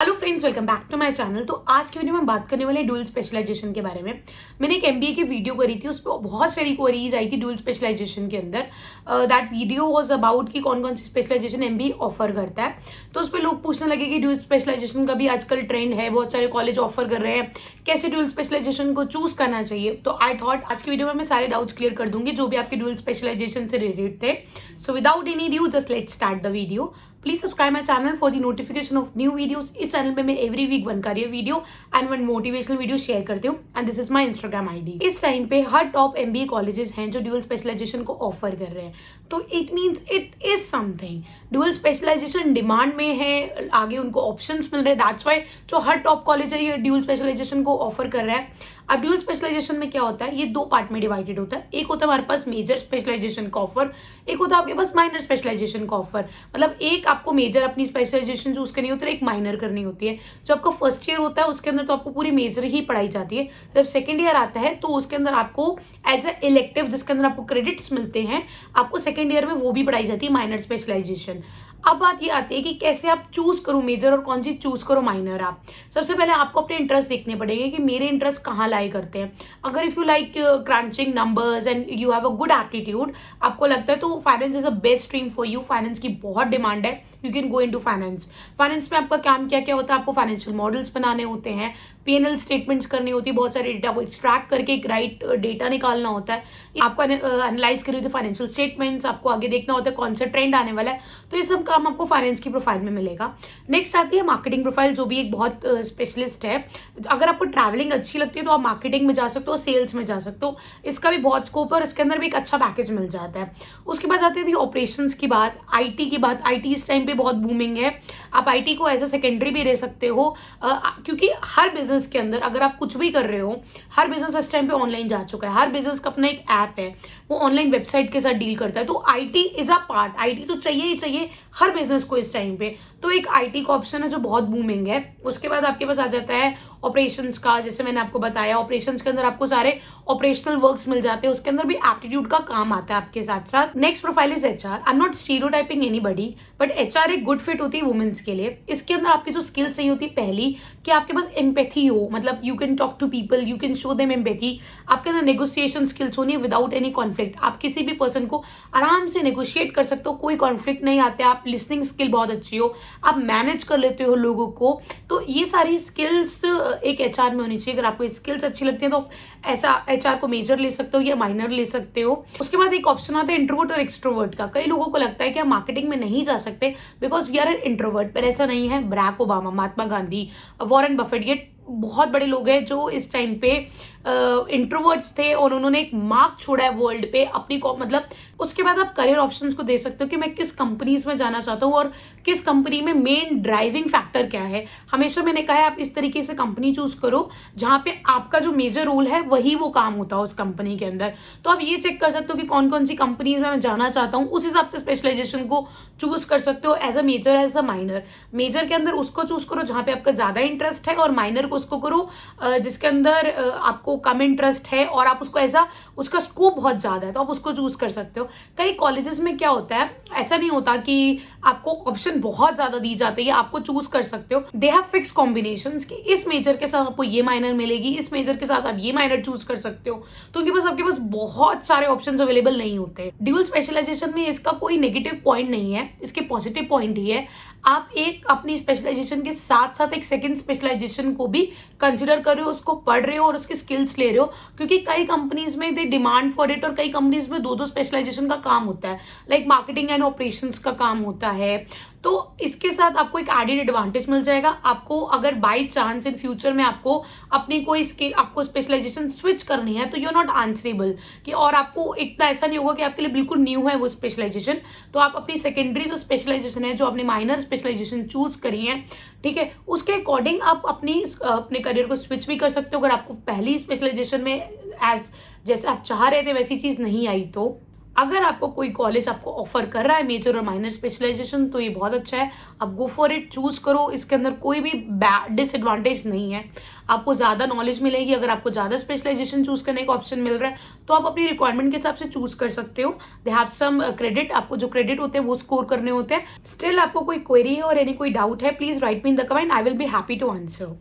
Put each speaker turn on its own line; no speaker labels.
Hello friends, welcome back to my channel. तो आज की वीडियो में बात करने वाले ड्यूल स्पेशलाइजेशन के बारे में। मैंने एक एमबीए की वीडियो करी थी, उस पर बहुत सारी क्वेरीज आई थी ड्यूल स्पेशलाइजेशन के अंदर। दैट वीडियो वाज अबाउट कि कौन कौन सी स्पेशलाइजेशन एमबीए ऑफर करता है। तो उस पर लोग पूछने लगे कि ड्यूल स्पेशलाइजेशन का भी आजकल ट्रेंड है, बहुत सारे कॉलेज ऑफर कर रहे हैं, कैसे ड्यूल स्पेशलाइजेशन को चूज करना चाहिए। तो आई थॉट आज की वीडियो में मैं सारे डाउट्स क्लियर कर दूंगी जो भी आपके ड्यूल स्पेशलाइजेशन से रिलेटेड थे। So without any due just let's start the video. Please subscribe my channel for the notification of new videos. इस चैनल पे मैं every week one career video and one motivational video share करती हूँ and this is my Instagram ID. इस time पे हर top MBA colleges हैं जो ड्यूअल स्पेशलाइजेशन को ऑफर कर रहे हैं, तो it means it is something. Dual specialisation demand में है, आगे उनको ऑप्शंस मिल रहे हैं, दैट्स वाई जो हर टॉप कॉलेज है ये ड्यूअल स्पेशलाइजेशन को ऑफर कर रहा है। अब ड्यूअल स्पेशलाइजेशन में क्या होता है, ये दो पार्ट में डिवाइडेड होता है। एक होता है हमारे पास मेजर स्पेशलाइजेशन का ऑफर, एक होता है आपके पास माइनर स्पेशलाइजेशन का ऑफर। मतलब एक आपको मेजर अपनी स्पेशलाइजेशन चूज करनी होती है, एक माइनर करनी होती है। जो आपका फर्स्ट ईयर होता है उसके अंदर तो आपको पूरी मेजर ही पढ़ाई जाती है। जब सेकंड ईयर आता है तो उसके अंदर आपको एज ए इलेक्टिव, जिसके अंदर आपको क्रेडिट्स मिलते हैं, आपको सेकंड ईयर में वो भी पढ़ाई जाती है, माइनर स्पेशलाइजेशन। अब बात ये आती है कि कैसे आप चूज करो मेजर और कौन सी चूज करो माइनर। आप सबसे पहले आपको अपने इंटरेस्ट देखने पड़ेंगे कि मेरे इंटरेस्ट कहाँ लाई करते हैं। अगर if you like crunching numbers and you have a good aptitude, आपको लगता है तो finance is a best stream for you. Finance की बहुत डिमांड है, you can go into finance. Finance में आपका काम क्या क्या होता है, आपको फाइनेंशियल मॉडल्स बनाने होते हैं, पीएनएल स्टेटमेंट्स करनी होती है, बहुत सारे डेटा को एक्सट्रैक्ट करके एक राइट डेटा निकालना होता है, आपको एनालाइज करनी होती है फाइनेंशियल स्टेटमेंट्स, आपको आगे देखना होता है कौन सा ट्रेंड आने वाला है। तो ये सब काम आपको फाइनेंस की प्रोफाइल में मिलेगा। नेक्स्ट आती है मार्केटिंग प्रोफाइल, जो भी एक बहुत स्पेशलिस्ट है। अगर आपको ट्रैवलिंग अच्छी लगती है तो आप मार्केटिंग में जा सकते हो, सेल्स में जा सकते हो, इसका भी बहुत स्कोप है और इसके अंदर भी एक अच्छा पैकेज मिल जाता है। उसके बाद आती है ऑपरेशंस की बात, आईटी की बात। आईटी इस टाइम पे बहुत बूमिंग है, आप आईटी को एज अ सेकेंडरी भी ले सकते हो, क्योंकि हर बिजनेस के अंदर अगर आप कुछ भी कर रहे हो, हर बिजनेस इस टाइम पे ऑनलाइन जा चुका है। हर बिजनेस का अपना एक ऐप है, वो ऑनलाइन वेबसाइट के साथ डील करता है। तो IT is a part, IT तो चाहिए ही चाहिए हर बिजनेस को इस टाइम पे। तो एक आईटी का ऑप्शन है जो बहुत बूमिंग है। उसके बाद आपके पास आ जाता है ऑपरेशंस का, जैसे मैंने आपको बताया ऑपरेशंस के अंदर आपको सारे ऑपरेशनल वर्क्स मिल जाते हैं, उसके अंदर भी एप्टीट्यूड का काम आता है आपके साथ साथ। Next profile is HR. I am not stereotyping anybody, but HR एक गुड फिट होती है वुमेन्स के लिए। इसके अंदर आपकी जो स्किल्स सही होती है, पहली कि आपके पास एम्पैथी हो, मतलब you can talk to people, you can show them empathy. आपके अंदर नेगोशिएशन स्किल्स होनी है विदाउट एनी कॉन्फ्लिक्ट। आप किसी भी पर्सन को आराम से नेगोशिएट कर सकते हो, कोई कॉन्फ्लिक्ट नहीं आते। आप लिसनिंग स्किल बहुत अच्छी हो, आप मैनेज कर लेते हो लोगों को। तो ये सारी स्किल्स एक एचआर में होनी चाहिए। अगर आपको स्किल्स अच्छी लगती है तो ऐसा एचआर को मेजर ले सकते हो या माइनर ले सकते हो। उसके बाद एक ऑप्शन आता है इंट्रोवर्ट और एक्सट्रोवर्ट का। कई लोगों को लगता है कि हम मार्केटिंग में नहीं जा सकते because we are an introvert, पर ऐसा नहीं है। Barack Obama, Mahatma Gandhi, Warren Buffett, ये बहुत बड़े लोग हैं जो इस टाइम पे इंट्रोवर्ट्स थे और उन्होंने एक मार्क छोड़ा है वर्ल्ड पे अपनी मतलब। उसके बाद आप करियर ऑप्शंस को दे सकते हो कि मैं किस कंपनीज में जाना चाहता हूँ और किस कंपनी में मेन ड्राइविंग फैक्टर क्या है। हमेशा मैंने कहा है आप इस तरीके से कंपनी चूज करो जहां पे आपका जो मेजर रोल है वही वो काम होता है उस कंपनी के अंदर। तो आप ये चेक कर सकते हो कि कौन कौन सी कंपनीज में मैं जाना चाहता हूँ, उस हिसाब से स्पेशलाइजेशन को चूज कर सकते हो as a major, as a minor. Major के अंदर उसको चूज करो जहां पे आपका ज्यादा इंटरेस्ट है और माइनर को उसको करो जिसके अंदर आपको कम इंटरेस्ट है और आप उसको एज उसका स्कोप बहुत ज्यादा है, तो आप उसको चूज कर सकते हो। कई कॉलेजेस में क्या होता है, ऐसा नहीं होता कि आपको ऑप्शन बहुत ज्यादा दी जाती है, आपको चूज कर सकते हो। दे हैव फिक्स कॉम्बिनेशंस कि इस मेजर के साथ आपको ये माइनर मिलेगी, इस मेजर के साथ आप ये माइनर चूज कर सकते हो। तो उनके पास आपके पास बहुत सारे ऑप्शंस अवेलेबल नहीं होते। ड्यूअल स्पेशलाइजेशन में इसका कोई नेगेटिव पॉइंट नहीं है, इसके पॉजिटिव पॉइंट ही है। आप एक अपनी स्पेशलाइजेशन के साथ साथ एक सेकंड स्पेशलाइजेशन को भी कंसिडर कर रहे हो, उसको पढ़ रहे हो और उसकी स्किल्स ले रहे हो, क्योंकि कई कंपनीज में दे डिमांड फॉर इट और कई कंपनीज में दो दो स्पेशलाइजेशन का काम होता है, लाइक मार्केटिंग एंड ऑपरेशंस का काम होता है। तो इसके साथ आपको एक एडेड एडवांटेज मिल जाएगा। आपको अगर बाय चांस इन फ्यूचर में आपको अपनी कोई स्किल, आपको स्पेशलाइजेशन स्विच करनी है तो यू आर नॉट आंसरेबल कि, और आपको इतना ऐसा नहीं होगा कि आपके लिए बिल्कुल न्यू है वो स्पेशलाइजेशन। तो आप अपनी सेकेंडरी जो स्पेशलाइजेशन है, जो आपने माइनर स्पेशलाइजेशन चूज करी है, ठीक है, उसके अकॉर्डिंग आप अपने करियर को स्विच भी कर सकते हो। अगर आपको पहली स्पेशलाइजेशन में एज जैसे आप चाह रहे थे वैसी चीज नहीं आई तो अगर आपको कोई कॉलेज आपको ऑफर कर रहा है मेजर और माइनर स्पेशलाइजेशन तो ये बहुत अच्छा है, आप गो फॉर इट, चूज करो। इसके अंदर कोई भी डिसएडवांटेज नहीं है, आपको ज़्यादा नॉलेज मिलेगी। अगर आपको ज़्यादा स्पेशलाइजेशन चूज करने का ऑप्शन मिल रहा है तो आप अपनी रिक्वायरमेंट के हिसाब से चूज कर सकते हो। दे हैव सम क्रेडिट, आपको जो क्रेडिट होते हैं वो स्कोर करने होते हैं। स्टिल आपको कोई क्वेरी है और एनी कोई डाउट है, please write me in the comment, I will be happy to answer.